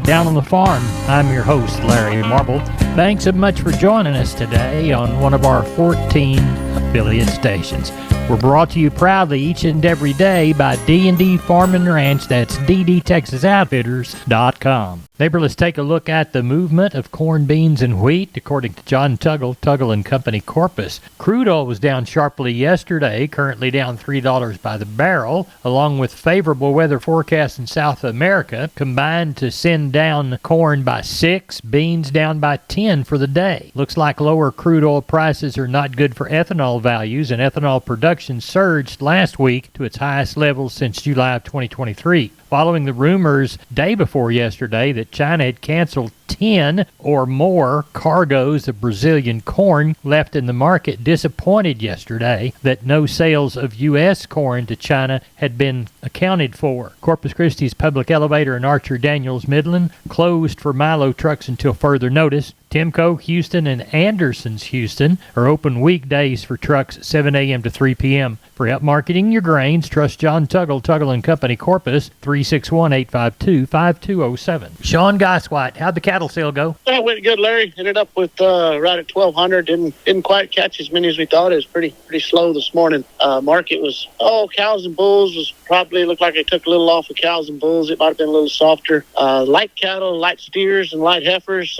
Down on the Farm. I'm your host, Larry Marble. Thanks so much for joining us today on one of our 14 affiliate stations. We're brought to you proudly each and every day by D&D Farm and Ranch. That's ddtexasoutfitters.com. Neighbor, let's take a look at the movement of corn, beans, and wheat. According to John Tuggle and Company Corpus, crude oil was down sharply yesterday, currently down $3 by the barrel, along with favorable weather forecasts in South America, combined to send down corn by 6, beans down by 10 for the day. Looks like lower crude oil prices are not good for ethanol values, and ethanol production surged last week to its highest levels since July of 2023. Following the rumors day before yesterday that China had canceled 10 or more cargoes of Brazilian corn left in the market, disappointed yesterday that no sales of U.S. corn to China had been accounted for. Corpus Christi's Public Elevator and Archer Daniels Midland closed for Milo trucks until further notice. Timco Houston and Anderson's Houston are open weekdays for trucks 7 a.m. to 3 p.m. For help marketing your grains, trust John Tuggle and Company Corpus, 361-852-5207. Sean Goswhite, how'd the cattle sale go? Well, it went good, Larry. Ended up with right at 1,200. Didn't quite catch as many as we thought. It was pretty slow this morning. Market was, cows and bulls was probably looked like they took a little off of cows and bulls. It might have been a little softer. Light cattle, light steers, and light heifers.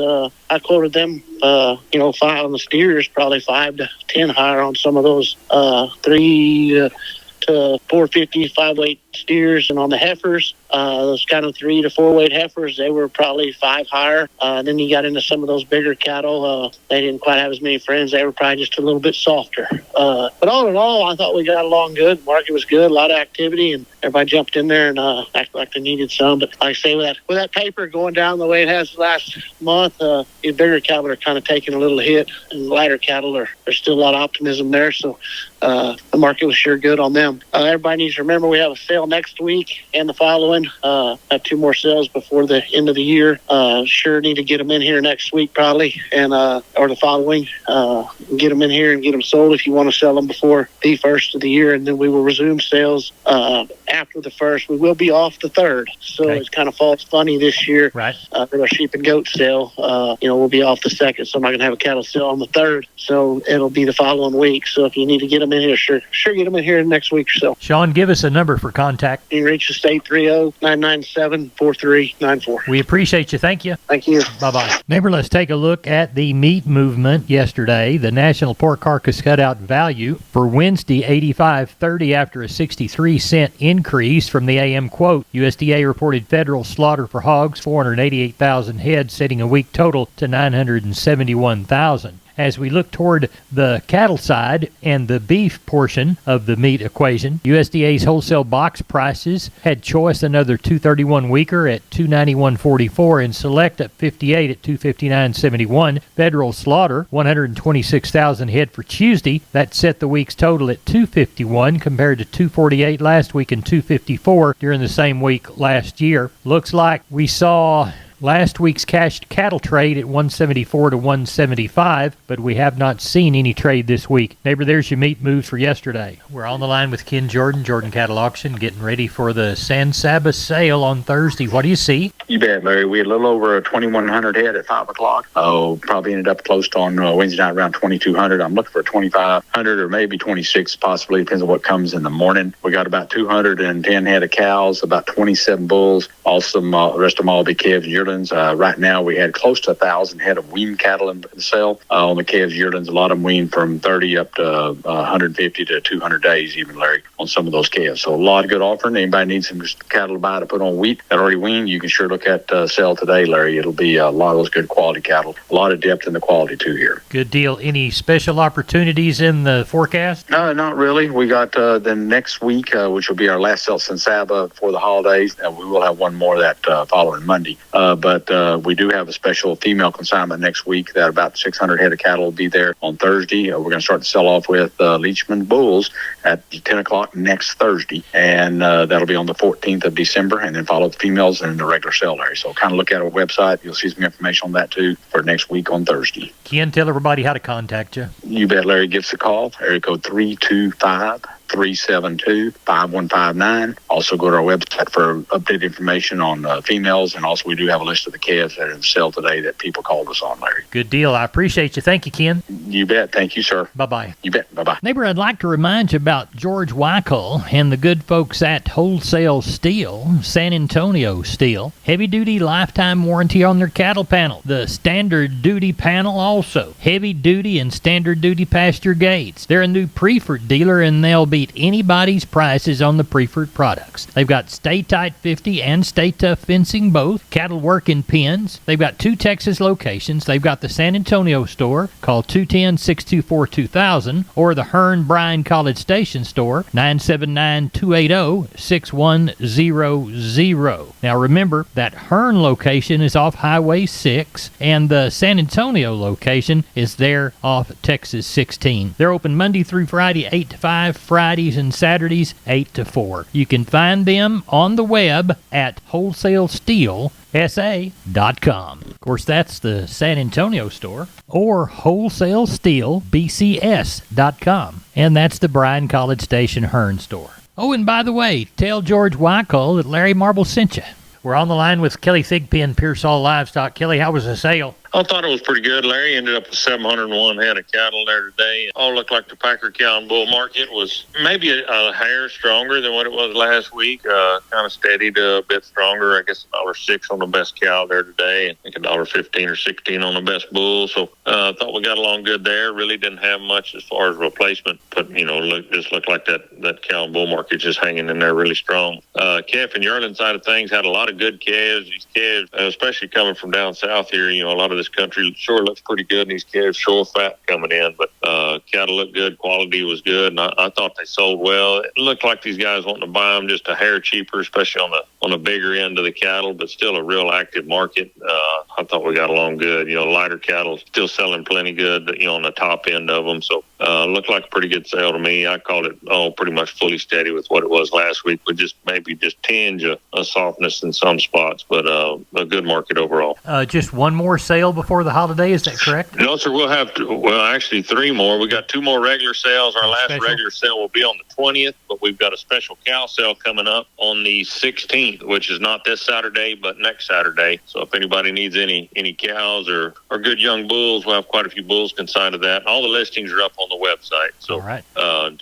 I quoted them, 5 on the steers, probably 5 to 10 higher on some of those 3 to 450, 5-weight steers, and on the heifers, those kind of 3 to 4 weight heifers, they were probably 5 higher. Then you got into some of those bigger cattle. They didn't quite have as many friends. They were probably just a little bit softer. But all in all, I thought we got along good. Market was good, a lot of activity, and everybody jumped in there and acted like they needed some. But like I say, with that paper going down the way it has last month, the bigger cattle are kind of taking a little hit, and lighter cattle there's still a lot of optimism there. So the market was sure good on them. Everybody needs to remember we have a sale next week and the following. Have 2 more sales before the end of the year. Sure need to get them in here next week probably, and or the following. Get them in here and get them sold if you want to sell them before the first of the year, and then we will resume sales after the first. We will be off the 3rd, so It kind of falls funny this year. Right. For our sheep and goat sale, we'll be off the 2nd, so I'm not going to have a cattle sale on the 3rd, so it'll be the following week. So if you need to get them in here, sure get them in here next week or so. Sean, give us a number for contact. You can reach us at 830-997-4394. We appreciate you. Thank you. Thank you. Bye-bye. Neighbor, let's take a look at the meat movement yesterday. The National Pork Carcass Cutout Value for Wednesday, $85.30 after a 63-cent increase from the AM quote. USDA reported federal slaughter for hogs, 488,000 head, setting a week total to 971,000. As we look toward the cattle side and the beef portion of the meat equation, USDA's wholesale box prices had choice another 231 weaker at 291.44 and select at 58 at 259.71. Federal slaughter 126,000 head for Tuesday. That set the week's total at 251 compared to 248 last week and 254 during the same week last year. Looks like we saw last week's cash cattle trade at 174 to 175, but we have not seen any trade this week. Neighbor, there's your meat moves for yesterday. We're on the line with Ken Jordan Cattle Auction, getting ready for the San Saba sale on Thursday. What do you see? You bet, Larry. We had a little over 2,100 head at 5 o'clock. Probably ended up close to on Wednesday night around 2,200. I'm looking for 2,500 or maybe 26, possibly. Depends on what comes in the morning. We got about 210 head of cows, about 27 bulls. Also, the rest of them all be calves and yearlings. Right now, we had close to 1,000 head of wean cattle in the sale. On the calves yearlings, a lot of them wean from 30 up to 150 to 200 days, even, Larry, on some of those calves. So a lot of good offering. Anybody needs some cattle to buy to put on wheat that already weaned, you can sure look at sale today, Larry. It'll be a lot of those good quality cattle. A lot of depth in the quality, too, here. Good deal. Any special opportunities in the forecast? No, not really. We got the next week, which will be our last sale San Saba for the holidays. We will have one more that following Monday. But we do have a special female consignment next week that about 600 head of cattle will be there on Thursday. We're going to start to sell off with Leachman bulls at 10 o'clock next Thursday, and that'll be on the 14th of December, and then follow the females and the regular sale, Larry. So kind of look at our website. You'll see some information on that, too, for next week on Thursday. Ken, tell everybody how to contact you. You bet, Larry. Give us a call. Area code 325 372-5159. Also go to our website for updated information on females, and also we do have a list of the calves that are in sale today that people called us on, Larry. Good deal. I appreciate you. Thank you, Ken. You bet. Thank you, sir. Bye-bye. You bet. Bye-bye. Neighbor, I'd like to remind you about George Weichel and the good folks at Wholesale Steel, San Antonio Steel. Heavy-duty lifetime warranty on their cattle panel. The standard duty panel also. Heavy-duty and standard-duty pasture gates. They're a new Preferred dealer, and they'll beat anybody's prices on the Preferred products. They've got Stay Tight 50 and Stay Tough fencing both. Cattle work in pens. They've got 2 Texas locations. They've got the San Antonio store. Call 210-624-2000 or the Hearn Bryan College Station store, 979-280-6100. Now remember, that Hearn location is off Highway 6, and the San Antonio location is there off Texas 16. They're open Monday through Friday, 8 to 5, Fridays and Saturdays, 8 to 4. You can find them on the web at wholesalesteelsa.com. Of course, that's the San Antonio store, or wholesalesteelbcs.com. And that's the Bryan College Station Hearn store. Oh, and by the way, tell George Weichel that Larry Marble sent you. We're on the line with Kelly Thigpen, Pearsall Livestock. Kelly, how was the sale? I thought it was pretty good, Larry. Ended up with 701 head of cattle there today. All looked like the Packer cow and bull market was maybe a hair stronger than what it was last week. Kind of steady to a bit stronger. I guess $1.06 on the best cow there today. I think $1.15 or 16 on the best bull. So I thought we got along good there. Really didn't have much as far as replacement, but just looked like that cow and bull market just hanging in there really strong. Calf and yearling side of things had a lot of good calves. These calves, especially coming from down south here, a lot of this country sure looks pretty good, and these calves sure fat coming in, but cattle looked good, quality was good, and I thought they sold well. It looked like these guys wanting to buy them just a hair cheaper, especially on the bigger end of the cattle, but still a real active market. I thought we got along good. Lighter cattle still selling plenty good, on the top end of them, so looked like a pretty good sale to me. I called it pretty much fully steady with what it was last week, with just tinge of softness in some spots, but a good market overall. Just one more sale before the holiday, is that correct? No, sir. We'll have actually 3 more. We got 2 more regular sales. Our last special? Regular sale will be on the 20th, but we've got a special cow sale coming up on the 16th, which is not this Saturday, but next Saturday. So if anybody needs any cows or good young bulls, we'll have quite a few bulls consigned to that. All the listings are up on the website. So all right.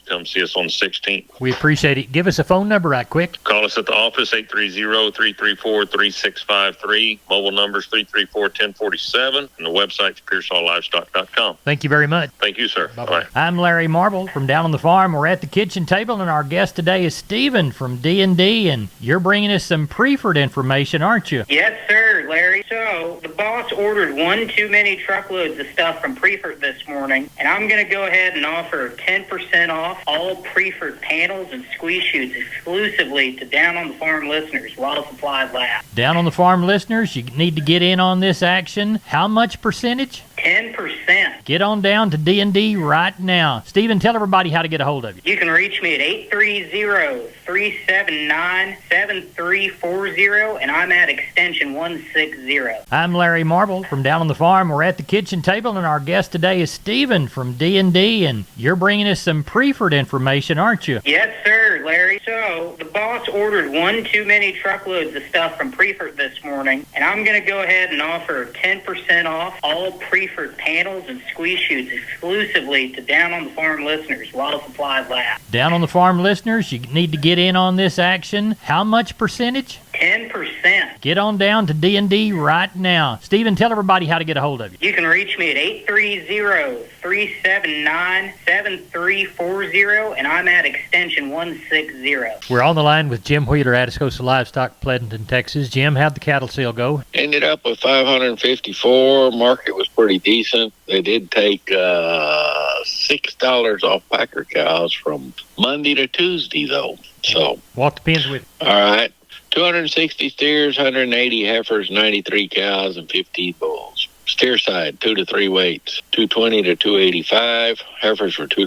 Come see us on the 16th. We appreciate it. Give us a phone number right quick. Call us at the office, 830-334-3653. Mobile numbers 334-1047. And the website's PearsallLivestock.com. Thank you very much. Thank you, sir. Bye-bye. I'm Larry Marble from down on the farm. We're at the kitchen table, and our guest today is Stephen from D&D, and you're bringing us some Preferred information, aren't you? Yes, sir, Larry. So the boss ordered one too many truckloads of stuff from Preferred this morning, and I'm going to go ahead and offer 10% off all Preferred panels and squeeze chutes exclusively to Down on the Farm listeners while supplies last. Down on the Farm listeners, you need to get in on this action. How much percentage? 10%. Get on down to D&D right now. Stephen, tell everybody how to get a hold of you. You can reach me at 830-379-7340, and I'm at extension 160. I'm Larry Marble from down on the farm. We're at the kitchen table, and our guest today is Stephen from D&D, and you're bringing us some Preferred information, aren't you? Yes, sir, Larry. So the boss ordered one too many truckloads of stuff from Preferred this morning, and I'm going to go ahead and offer 10% off all Preferred panels and squeeze chutes exclusively to Down on the Farm listeners while supplies last. Down on the Farm listeners, you need to get in on this action. How much percentage? 10%. Get on down to D&D right now. Stephen, tell everybody how to get a hold of you. You can reach me at 830-379-7340, and I'm at extension 160. We're on the line with Jim Wheeler, Atascosa Livestock, Pleasanton, Texas. Jim, how'd the cattle sale go? Ended up with 554. Market was pretty decent. They did take $6 off Packer cows from Monday to Tuesday, though. So Walk the pins with you. all right. 260 steers, 180 heifers, 93 cows, and 15 bulls. Steer side, 2 to 3 weights, 220 to 285. Heifers were $2 to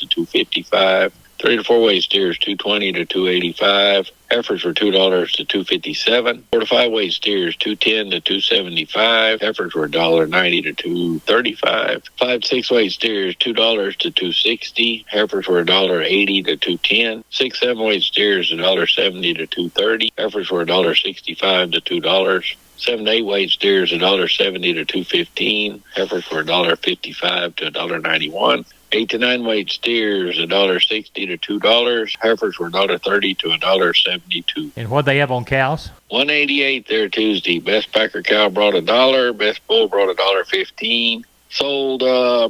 $255. 3 to 4 weight steers, $220 to $285. Heifers were $2 to $257. 4 to 5 weight steers, $210 to $275. Heifers were $1.90 to $235. 5 to 6 weight steers, $2 to $260. Heifers were $1.80 to $210. 6 7 weight steers, $1.70 to $230. Heifers were $1.65 to $2. 7 to 8 weight steers, $1.70 to $215. Heifers were $1.55 to $1.91. 8 to 9 weight steers, $1.60 to $2. Heifers were $1.30 to $1.72. And what they have on cows? 188 there Tuesday. Best packer cow brought $1. Best bull brought $1.15. Sold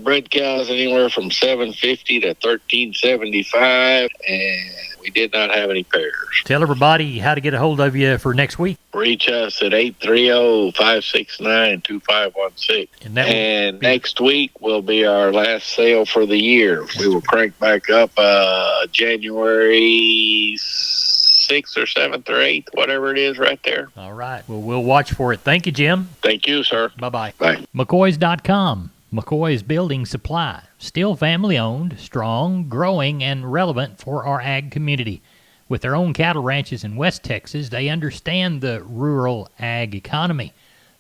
bred cows anywhere from $7.50 to $13.75, and we did not have any pairs. Tell everybody how to get a hold of you for next week. Reach us at 830-569-2516. And next week will be our last sale for the year. We will crank back up January 6th or 7th or 8th, whatever it is right there. All right. Well, we'll watch for it. Thank you, Jim. Thank you, sir. Bye-bye. Bye. McCoys.com. McCoy's Building Supply. Still family-owned, strong, growing, and relevant for our ag community. With their own cattle ranches in West Texas, they understand the rural ag economy.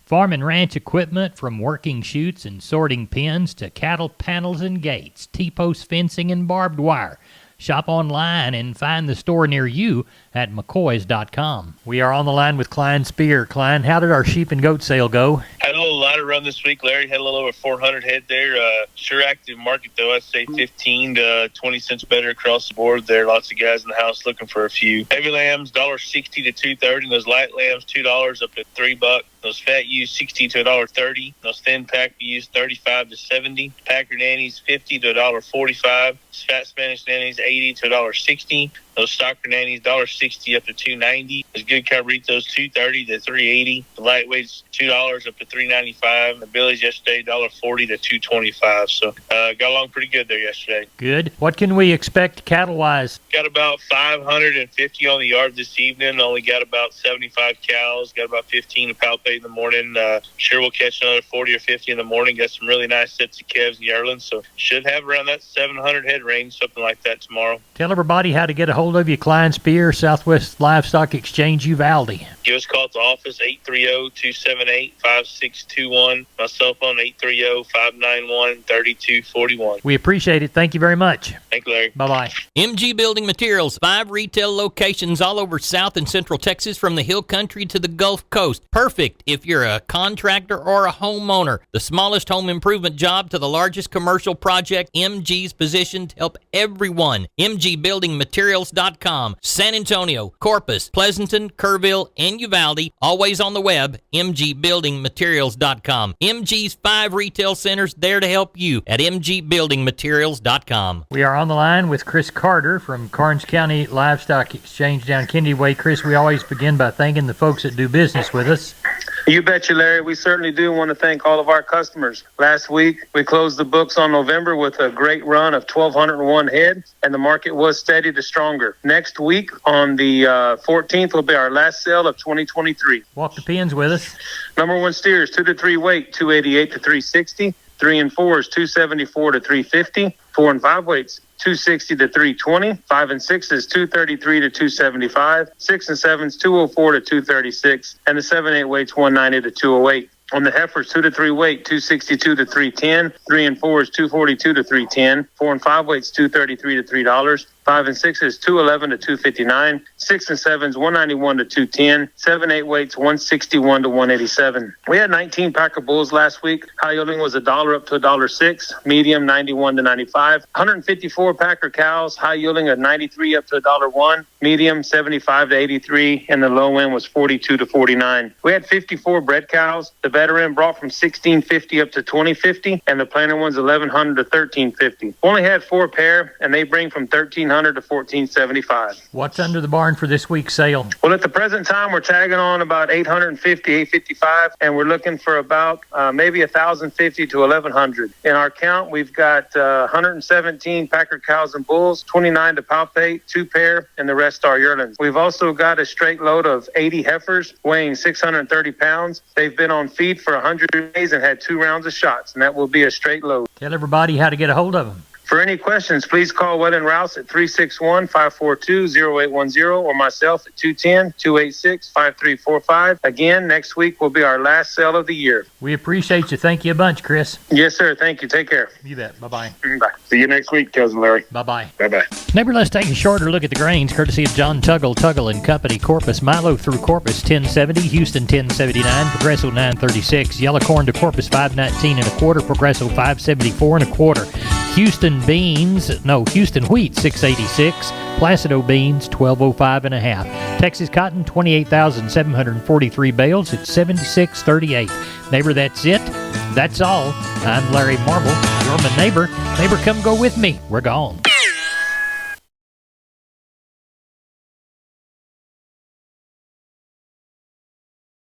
Farm and ranch equipment from working chutes and sorting pins to cattle panels and gates, T-post fencing and barbed wire. Shop online and find the store near you at McCoys.com. We are on the line with Klein Spear. Klein, how did our sheep and goat sale go? Had a little lighter run this week, Larry. Had a little over 400 head there. Sure active market, though. I'd say 15 to 20 cents better across the board there. Lots of guys in the house looking for a few. Heavy lambs, $1.60 to $2.30. Those light lambs, $2 up to $3. Those fat ewes, $60 to $1.30. Those thin pack ewes, $35 to $70. Packer nannies, $50 to $1.45. Fat Spanish nannies, $80 to $1.60. Those stocker nannies, $1.60 up to $2.90. Those good cabritos, $2.30 to $3.80. The lightweights, $2 up to $3.95. The billies yesterday, $1.40 to $2.25. So got along pretty good there yesterday. Good. What can we expect cattle-wise? Got about 550 on the yard this evening. Only got about 75 cows. Got about 15 to palpate in the morning. Sure we'll catch another 40 or 50 in the morning. Got some really nice sets of calves and yearlings. So should have around that 700 head range, something like that tomorrow. Tell everybody how to get a hold of you. Klein Spear, Southwest Livestock Exchange, Uvalde. Give us a call at the office, 830-278-5621. My cell phone, 830-591-3241. We appreciate it. Thank you very much. Thank you, Larry. Bye-bye. MG Building Materials, 5 retail locations all over South and Central Texas from the Hill Country to the Gulf Coast. Perfect if you're a contractor or a homeowner. The smallest home improvement job to the largest commercial project, MG's positioned to help everyone. MGBuildingMaterials.com. San Antonio, Corpus, Pleasanton, Kerrville, and Uvalde. Always on the web, MGBuildingMaterials.com. MG's 5 retail centers there to help you at MGBuildingMaterials.com. We are on the line with Chris Carter from Karnes County Livestock Exchange down Kennedy Way. Chris, we always begin by thanking the folks that do business with us. You betcha, Larry. We certainly do want to thank all of our customers. Last week, we closed the books on November with a great run of 1,201 head, and the market was steady to stronger. Next week, on the 14th, will be our last sale of 2023. Walk the pins with us. Number 1 steers, 2 to 3 weight, 288 to 360. 3 and 4s, 274 to 350. 4 and 5 weights, 260 to 320. 5 and 6s, 233 to 275. 6 and 7s, 204 to 236. And the 7-8 weights, 190 to 208. On the heifers, 2 to 3 weight, 262 to 310. 3 and 4s, 242 to 310. 4 and 5 weights, 233 to $3. 5 and 6s, 211 to 259. 6 and 7s, 191 to 210. 7-8 weights, 161 to 187. We had 19 packer bulls last week. High yielding was $1 up to $1.06. Medium, 91 to 95. 154 packer cows. High yielding of 93 up to $1.01. Medium, 75 to 83. And the low end was 42 to 49. We had 54 bred cows. The veteran brought from 1650 up to 2050. And the planted ones, 1100 to 1350. Only had 4 pair, and they bring from 1300 to 1475. What's under the barn for this week's sale? Well, at the present time, we're tagging on about 850, 855, and we're looking for about maybe 1,050 to 1,100. In our count, we've got 117 packer cows and bulls, 29 to palpate, 2 pair, and the rest are yearlings. We've also got a straight load of 80 heifers weighing 630 pounds. They've been on feed for 100 days and had 2 rounds of shots, and that will be a straight load. Tell everybody how to get a hold of them. For any questions, please call Wetland Rouse at 361-542-0810 or myself at 210-286-5345. Again, next week will be our last sale of the year. We appreciate you. Thank you a bunch, Chris. Yes, sir. Thank you. Take care. You bet. Bye-bye. Bye. See you next week, Cousin Larry. Bye-bye. Bye-bye. Neighbor, let's take a shorter look at the grains, courtesy of John Tuggle and Company. Corpus Milo through Corpus 1070, Houston 1079, Progresso 936, yellow corn to Corpus 519 and a quarter, Progresso 574 and a quarter. Houston wheat 686, Placido beans 1205 and a half. Texas cotton 28,743 bales at 76.38. Neighbor, that's it. That's all. I'm Larry Marble, your neighbor. Neighbor, come go with me. We're gone.